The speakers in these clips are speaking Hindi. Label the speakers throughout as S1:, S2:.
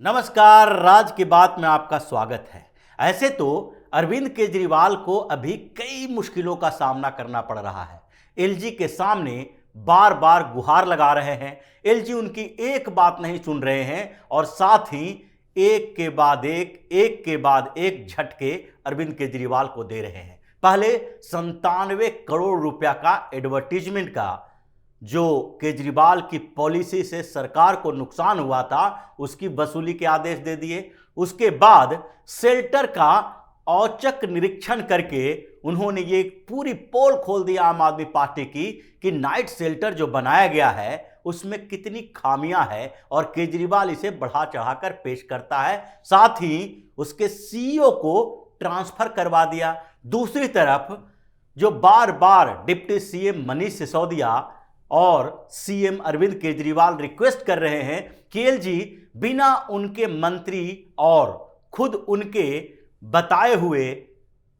S1: नमस्कार, राज की बात में आपका स्वागत है। ऐसे तो अरविंद केजरीवाल को अभी कई मुश्किलों का सामना करना पड़ रहा है। एलजी के सामने बार बार गुहार लगा रहे हैं। एलजी उनकी एक बात नहीं सुन रहे हैं और साथ ही एक के बाद एक झटके अरविंद केजरीवाल को दे रहे हैं। पहले 97 करोड़ रुपया का एडवर्टीजमेंट का जो केजरीवाल की पॉलिसी से सरकार को नुकसान हुआ था उसकी वसूली के आदेश दे दिए। उसके बाद शेल्टर का औचक निरीक्षण करके उन्होंने ये पूरी पोल खोल दिया आम आदमी पार्टी की कि नाइट शेल्टर जो बनाया गया है उसमें कितनी खामियां हैं और केजरीवाल इसे बढ़ा चढ़ाकर पेश करता है। साथ ही उसके सीईओ को ट्रांसफर करवा दिया। दूसरी तरफ जो बार बार डिप्टी सीएम मनीष सिसोदिया और सीएम अरविंद केजरीवाल रिक्वेस्ट कर रहे हैं कि एलजी बिना उनके मंत्री और खुद उनके बताए हुए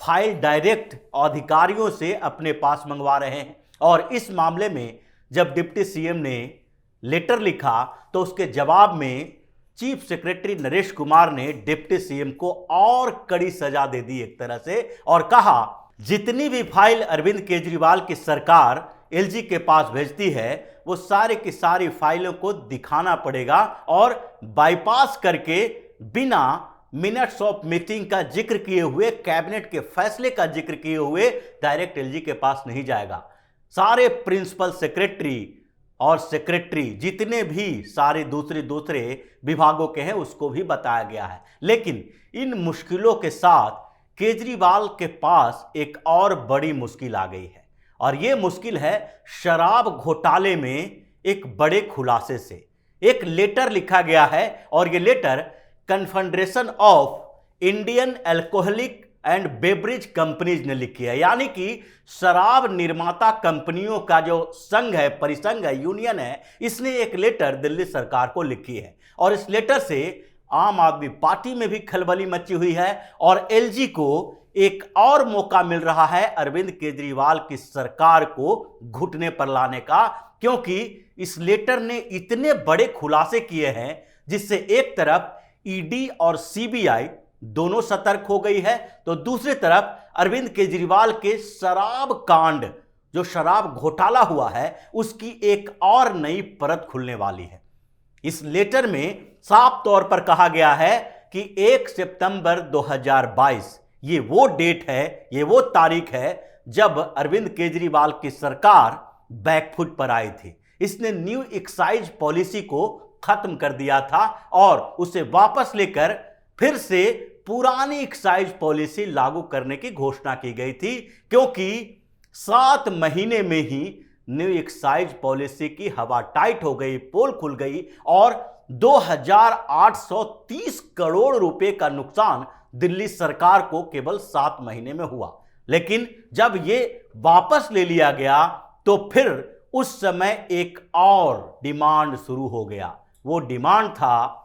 S1: फाइल डायरेक्ट अधिकारियों से अपने पास मंगवा रहे हैं। और इस मामले में जब डिप्टी सीएम ने लेटर लिखा तो उसके जवाब में चीफ सेक्रेटरी नरेश कुमार ने डिप्टी सीएम को और कड़ी सजा दे दी एक तरह से, और कहा जितनी भी फाइल अरविंद केजरीवाल की सरकार एलजी के पास भेजती है वो सारे की सारी फाइलों को दिखाना पड़ेगा और बाईपास करके बिना मिनट्स ऑफ मीटिंग का जिक्र किए हुए, कैबिनेट के फैसले का जिक्र किए हुए डायरेक्ट एलजी के पास नहीं जाएगा। सारे प्रिंसिपल सेक्रेटरी और सेक्रेटरी जितने भी सारे दूसरे विभागों के हैं उसको भी बताया गया है। लेकिन इन मुश्किलों के साथ केजरीवाल के पास एक और बड़ी मुश्किल आ गई है और यह मुश्किल है शराब घोटाले में एक बड़े खुलासे से। एक लेटर लिखा गया है और यह letter confederation of Indian alcoholic and beverage companies ने लिखी है, यानी कि शराब निर्माता कंपनियों का जो संघ है, परिसंघ है, यूनियन है, इसने एक लेटर दिल्ली सरकार को लिखी है। और इस लेटर से आम आदमी पार्टी में भी खलबली मची हुई है और एलजी को एक और मौका मिल रहा है अरविंद केजरीवाल की सरकार को घुटने पर लाने का, क्योंकि इस लेटर ने इतने बड़े खुलासे किए हैं जिससे एक तरफ ईडी और सीबीआई दोनों सतर्क हो गई है तो दूसरी तरफ अरविंद केजरीवाल के शराब कांड, जो शराब घोटाला हुआ है, उसकी एक और नई परत खुलने वाली है। इस लेटर में साफ तौर पर कहा गया है कि 1 सितंबर 2022 ये वो डेट है, ये वो तारीख है जब अरविंद केजरीवाल की सरकार बैकफुट पर आई थी। इसने न्यू एक्साइज पॉलिसी को खत्म कर दिया था और उसे वापस लेकर फिर से पुरानी एक्साइज पॉलिसी लागू करने की घोषणा की गई थी, क्योंकि 7 महीने में ही न्यू एक्साइज पॉलिसी की हवा टाइट हो गई, पोल खुल गई और 2830 करोड़ रुपए का नुकसान दिल्ली सरकार को केवल 7 महीने में हुआ। लेकिन जब यह वापस ले लिया गया तो फिर उस समय एक और डिमांड शुरू हो गया। वो डिमांड था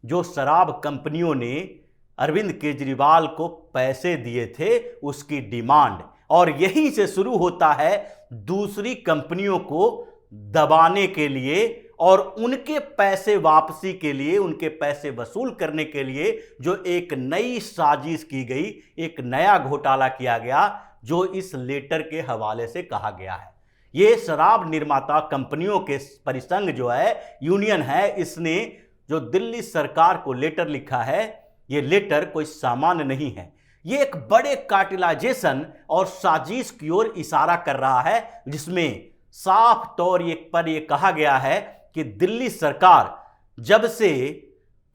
S1: जो शराब कंपनियों ने अरविंद केजरीवाल को पैसे दिए थे, उसकी डिमांड। और यहीं से शुरू होता है दूसरी कंपनियों को दबाने के लिए और उनके पैसे वापसी के लिए, उनके पैसे वसूल करने के लिए जो एक नई साजिश की गई, एक नया घोटाला किया गया जो इस लेटर के हवाले से कहा गया है। ये शराब निर्माता कंपनियों के परिसंघ जो है, यूनियन है, इसने जो दिल्ली सरकार को लेटर लिखा है, ये लेटर कोई सामान्य नहीं है। ये एक बड़े कार्टेलाइजेशन और साजिश की ओर इशारा कर रहा है, जिसमें साफ तौर पर यह कहा गया है कि दिल्ली सरकार जब से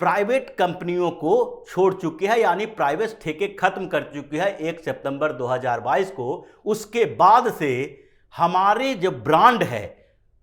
S1: प्राइवेट कंपनियों को छोड़ चुकी है, यानी प्राइवेट ठेके खत्म कर चुकी है 1 सितंबर 2022 को, उसके बाद से हमारे जो ब्रांड है,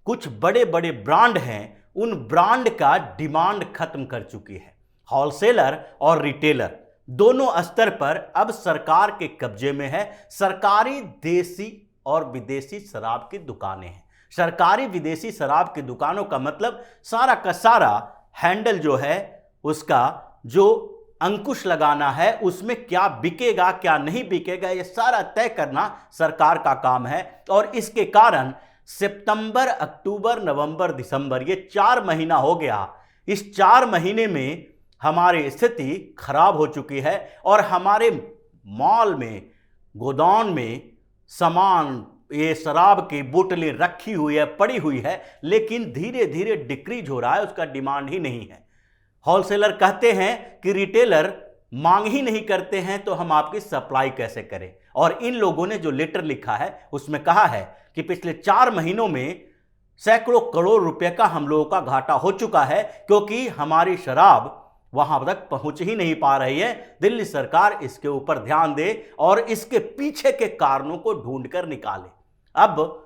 S1: कुछ बड़े बड़े ब्रांड हैं, उन ब्रांड का डिमांड खत्म कर चुकी है। होलसेलर और रिटेलर दोनों स्तर पर अब सरकार के कब्जे में है। सरकारी देसी और विदेशी शराब की दुकानें हैं। सरकारी विदेशी शराब की दुकानों का मतलब सारा का सारा हैंडल जो है, उसका जो अंकुश लगाना है, उसमें क्या बिकेगा क्या नहीं बिकेगा, ये सारा तय करना सरकार का काम है। और इसके कारण सितंबर, अक्टूबर, नवंबर, दिसंबर, ये 4 महीना हो गया। इस 4 महीने में हमारी स्थिति खराब हो चुकी है और हमारे मॉल में, गोदाम में सामान, ये शराब की बोतलें रखी हुई है, पड़ी हुई है, लेकिन धीरे धीरे डिक्रीज हो रहा है, उसका डिमांड ही नहीं है। होलसेलर कहते हैं कि रिटेलर मांग ही नहीं करते हैं तो हम आपकी सप्लाई कैसे करें। और इन लोगों ने जो लेटर लिखा है उसमें कहा है कि पिछले 4 महीनों में सैकड़ों करोड़ रुपए का हम लोगों का घाटा हो चुका है, क्योंकि हमारी शराब वहां तक पहुंच ही नहीं पा रही है। दिल्ली सरकार इसके ऊपर ध्यान दे और इसके पीछे के कारणों को ढूंढकर निकाले। अब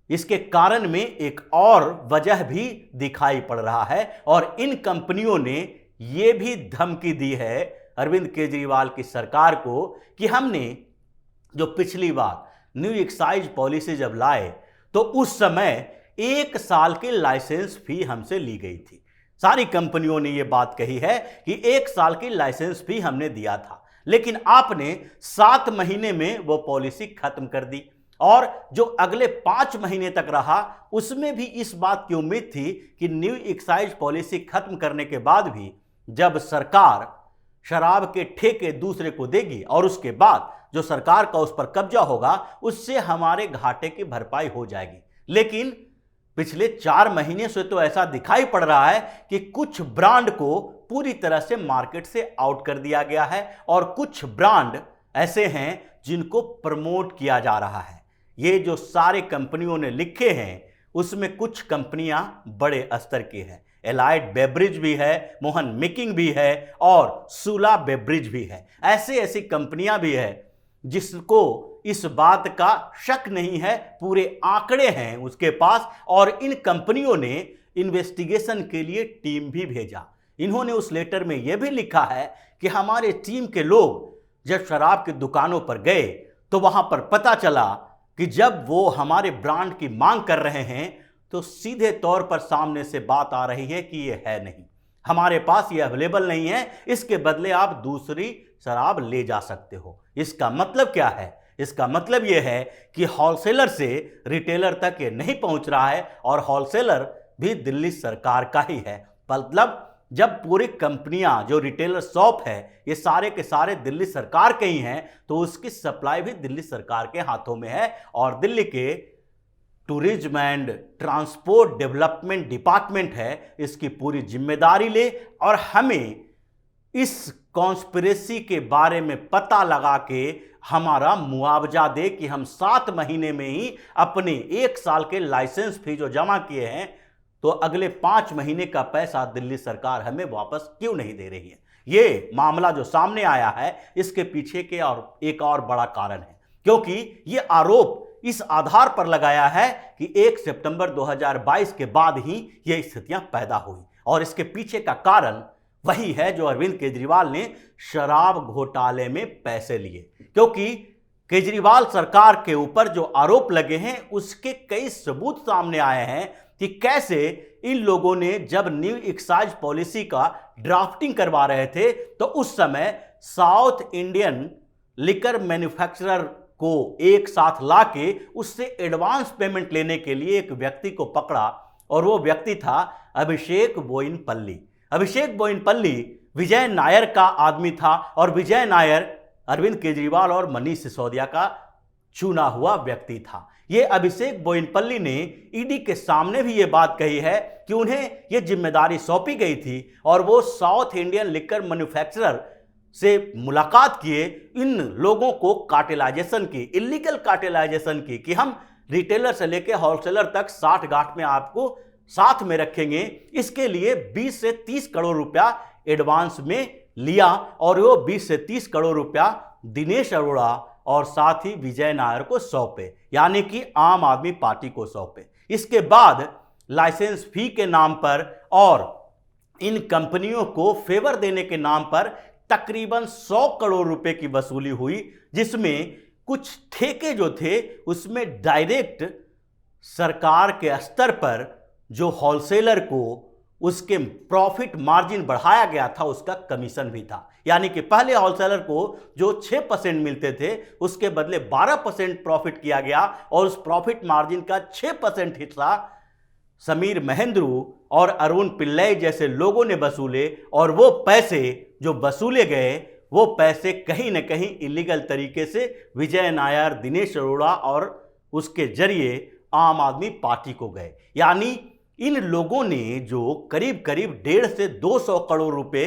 S1: इसके कारण में एक और वजह भी दिखाई पड़ रहा है और इन कंपनियों ने यह भी धमकी दी है अरविंद केजरीवाल की सरकार को कि हमने जो पिछली बार न्यू एक्साइज पॉलिसी जब लाए तो उस समय 1 साल की लाइसेंस फी हमसे ली गई थी। सारी कंपनियों ने यह बात कही है कि 1 साल की लाइसेंस फी हमने दिया था, लेकिन आपने 7 महीने में वो पॉलिसी खत्म कर दी और जो अगले 5 महीने तक रहा उसमें भी इस बात की उम्मीद थी कि न्यू एक्साइज पॉलिसी खत्म करने के बाद भी जब सरकार शराब के ठेके दूसरे को देगी और उसके बाद जो सरकार का उस पर कब्जा होगा उससे हमारे घाटे की भरपाई हो जाएगी। लेकिन पिछले 4 महीने से तो ऐसा दिखाई पड़ रहा है कि कुछ ब्रांड को पूरी तरह से मार्केट से आउट कर दिया गया है और कुछ ब्रांड ऐसे हैं जिनको प्रमोट किया जा रहा है। ये जो सारे कंपनियों ने लिखे हैं उसमें कुछ कंपनियां बड़े स्तर की हैं। एलाइड बेवरेज भी है, मोहन मेकिंग भी है और सूला बेवरेज भी है। ऐसी कंपनियां भी है जिसको इस बात का शक नहीं है, पूरे आंकड़े हैं उसके पास और इन कंपनियों ने इन्वेस्टिगेशन के लिए टीम भी भेजा। इन्होंने उस लेटर में यह भी लिखा है कि हमारे टीम के लोग जब शराब की दुकानों पर गए तो वहां पर पता चला कि जब वो हमारे ब्रांड की मांग कर रहे हैं तो सीधे तौर पर सामने से बात आ रही है कि ये है नहीं, हमारे पास ये अवेलेबल नहीं है, इसके बदले आप दूसरी शराब ले जा सकते हो। इसका मतलब क्या है? इसका मतलब यह है कि होलसेलर से रिटेलर तक ये नहीं पहुंच रहा है और होलसेलर भी दिल्ली सरकार का ही है। मतलब जब पूरी कंपनियां जो रिटेलर शॉप है ये सारे के सारे दिल्ली सरकार के ही हैं तो उसकी सप्लाई भी दिल्ली सरकार के हाथों में है और दिल्ली के tourism and transport development department है इसकी पूरी जिम्मेदारी ले और हमें इस कॉन्स्पिरेसी के बारे में पता लगा के हमारा मुआवजा दे कि हम 7 महीने में ही अपने 1 साल के लाइसेंस फी जो जमा किए हैं तो अगले 5 महीने का पैसा दिल्ली सरकार हमें वापस क्यों नहीं दे रही है। ये मामला जो सामने आया है इसके पीछे के और एक और बड़ा कारण है, क्योंकि ये आरोप इस आधार पर लगाया है कि 1 सितंबर 2022 के बाद ही ये स्थितियां पैदा हुई और इसके पीछे का कारण वही है जो अरविंद केजरीवाल ने शराब घोटाले में पैसे लिए। क्योंकि केजरीवाल सरकार के ऊपर जो आरोप लगे हैं उसके कई सबूत सामने आए हैं कि कैसे इन लोगों ने जब न्यू एक्साइज पॉलिसी का ड्राफ्टिंग करवा रहे थे तो उस समय साउथ इंडियन लिकर मैन्युफैक्चरर को एक साथ लाके उससे एडवांस पेमेंट लेने के लिए एक व्यक्ति को पकड़ा और वो व्यक्ति था अभिषेक बोयिनपल्ली। अभिषेक बोयिनपल्ली विजय नायर का आदमी था और विजय नायर अरविंद केजरीवाल और मनीष सिसोदिया का चुना हुआ व्यक्ति था। ये अभिषेक बोयिनपल्ली ने ईडी के सामने भी ये बात कही है कि उन्हें ये जिम्मेदारी सौंपी गई थी और वो साउथ इंडियन लिकर मैन्युफैक्चरर से मुलाकात किए, इन लोगों को कार्टेलाइजेशन की, इलीगल कार्टेलाइजेशन की कि हम रिटेलर से लेकर होलसेलर तक 60 गांठ में आपको साथ में रखेंगे। इसके लिए 20 से 30 करोड़ रुपया एडवांस में लिया और वो 20 से 30 करोड़ रुपया दिनेश अरोड़ा और साथ ही विजय नायर को सौंपे, यानी कि आम आदमी पार्टी को सौंपे। इसके बाद लाइसेंस फी के नाम पर और इन कंपनियों को फेवर देने के नाम पर तकरीबन 100 करोड़ रुपए की वसूली हुई, जिसमें कुछ ठेके जो थे उसमें डायरेक्ट सरकार के स्तर पर जो होलसेलर को उसके प्रॉफिट मार्जिन बढ़ाया गया था उसका कमीशन भी था। यानी कि पहले होलसेलर को जो 6% मिलते थे उसके बदले 12% प्रॉफिट किया गया और उस प्रॉफिट मार्जिन का 6% हिस्सा समीर महेंद्रू और अरुण पिल्लई जैसे लोगों ने वसूले, और वो पैसे जो वसूले गए वो पैसे कहीं न कहीं इलीगल तरीके से विजय नायर, दिनेश अरोड़ा और उसके जरिए आम आदमी पार्टी को गए। यानी इन लोगों ने जो करीब करीब 150 से 200 करोड़ रुपए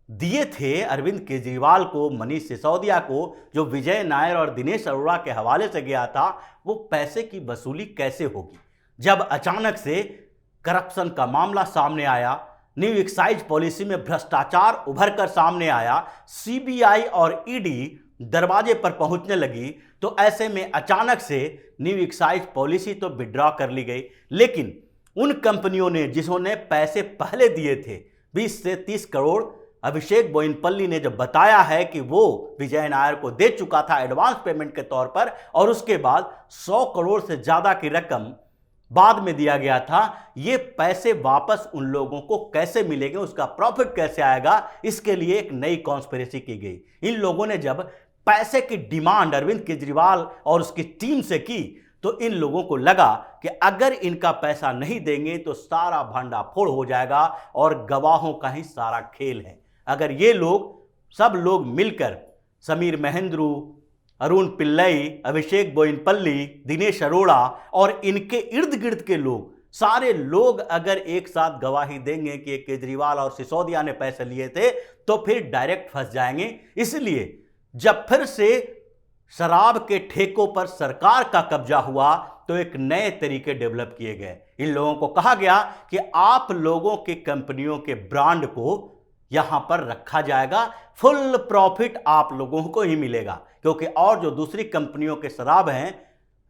S1: दिए थे अरविंद केजरीवाल को, मनीष सिसोदिया को, जो विजय नायर और दिनेश अरोड़ा के हवाले से गया था, वो पैसे की वसूली कैसे होगी? जब अचानक से करप्शन का मामला सामने आया, न्यू एक्साइज पॉलिसी में भ्रष्टाचार उभर कर सामने आया, सीबीआई और ईडी दरवाजे पर पहुंचने लगी, तो ऐसे में अचानक से न्यू एक्साइज पॉलिसी तो विड्रॉ कर ली गई। लेकिन उन कंपनियों ने जिन्होंने पैसे पहले दिए थे 20 से 30 करोड़, अभिषेक बोयनपल्ली ने जब बताया है कि वो विजय नायर को दे चुका था एडवांस पेमेंट के तौर पर, और उसके बाद 100 करोड़ से ज़्यादा की रकम बाद में दिया गया था, ये पैसे वापस उन लोगों को कैसे मिलेंगे, उसका प्रॉफिट कैसे आएगा, इसके लिए एक नई कॉन्स्पिरेसी की गई। इन लोगों ने जब पैसे की डिमांड अरविंद केजरीवाल और उसकी टीम से की, तो इन लोगों को लगा कि अगर इनका पैसा नहीं देंगे तो सारा भांडाफोड़ हो जाएगा और गवाहों का ही सारा खेल है। अगर ये लोग सब लोग मिलकर, समीर महेंद्रू, अरुण पिल्लई, अभिषेक बोयनपल्ली, दिनेश अरोड़ा और इनके इर्द गिर्द के लोग, सारे लोग अगर एक साथ गवाही देंगे कि केजरीवाल और सिसोदिया ने पैसे लिए थे, तो फिर डायरेक्ट फंस जाएंगे। इसलिए जब फिर से शराब के ठेकों पर सरकार का कब्जा हुआ, तो एक नए तरीके डेवलप किए गए। इन लोगों को कहा गया कि आप लोगों की कंपनियों के ब्रांड को यहां पर रखा जाएगा, फुल प्रॉफिट आप लोगों को ही मिलेगा, क्योंकि और जो दूसरी कंपनियों के शराब हैं,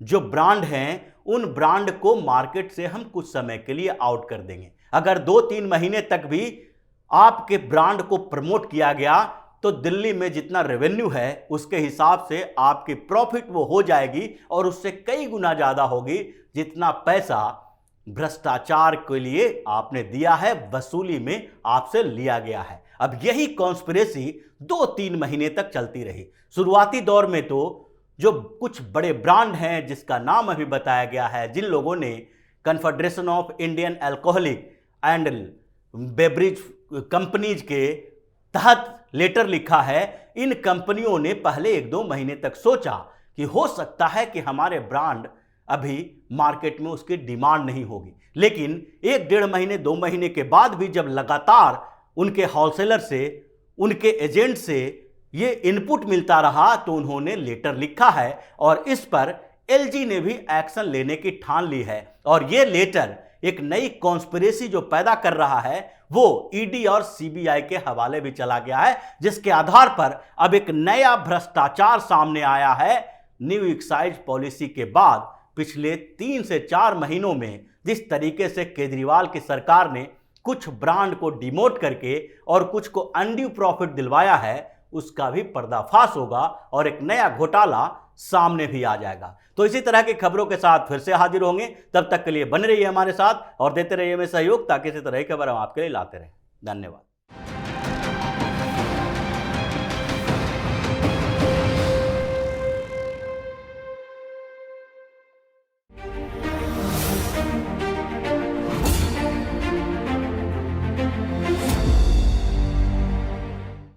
S1: जो ब्रांड हैं, उन ब्रांड को मार्केट से हम कुछ समय के लिए आउट कर देंगे। अगर 2-3 महीने तक भी आपके ब्रांड को प्रमोट किया गया, तो दिल्ली में जितना रेवेन्यू है उसके हिसाब से आपकी प्रॉफिट वो हो जाएगी, और उससे कई गुना ज़्यादा होगी जितना पैसा भ्रष्टाचार के लिए आपने दिया है, वसूली में आपसे लिया गया है। अब यही कॉन्स्पिरेसी 2-3 महीने तक चलती रही। शुरुआती दौर में तो जो कुछ बड़े ब्रांड हैं जिसका नाम अभी बताया गया है, जिन लोगों ने confederation of Indian alcoholic and beverage companies के तहत लेटर लिखा है, इन कंपनियों ने पहले 1-2 महीने तक सोचा कि हो सकता है कि हमारे ब्रांड अभी मार्केट में उसकी डिमांड नहीं होगी। लेकिन 1-1.5 महीने 2 महीने के बाद भी जब लगातार उनके होलसेलर से, उनके एजेंट से ये इनपुट मिलता रहा, तो उन्होंने लेटर लिखा है, और इस पर एलजी ने भी एक्शन लेने की ठान ली है। और ये लेटर एक नई कॉन्स्पिरेसी जो पैदा कर रहा है, वो ईडी और सीबीआई के हवाले भी चला गया है, जिसके आधार पर अब एक नया भ्रष्टाचार सामने आया है। न्यू एक्साइज पॉलिसी के बाद पिछले 3 से 4 महीनों में जिस तरीके से केजरीवाल की सरकार ने कुछ ब्रांड को डिमोट करके और कुछ को अनड्यू प्रॉफिट दिलवाया है, उसका भी पर्दाफाश होगा और एक नया घोटाला सामने भी आ जाएगा। तो इसी तरह की खबरों के साथ फिर से हाजिर होंगे। तब तक के लिए बने रहिए हमारे साथ और देते रहिए हमें सहयोग, ताकि इसी तरह की खबर हम आपके लिए लाते रहें। धन्यवाद।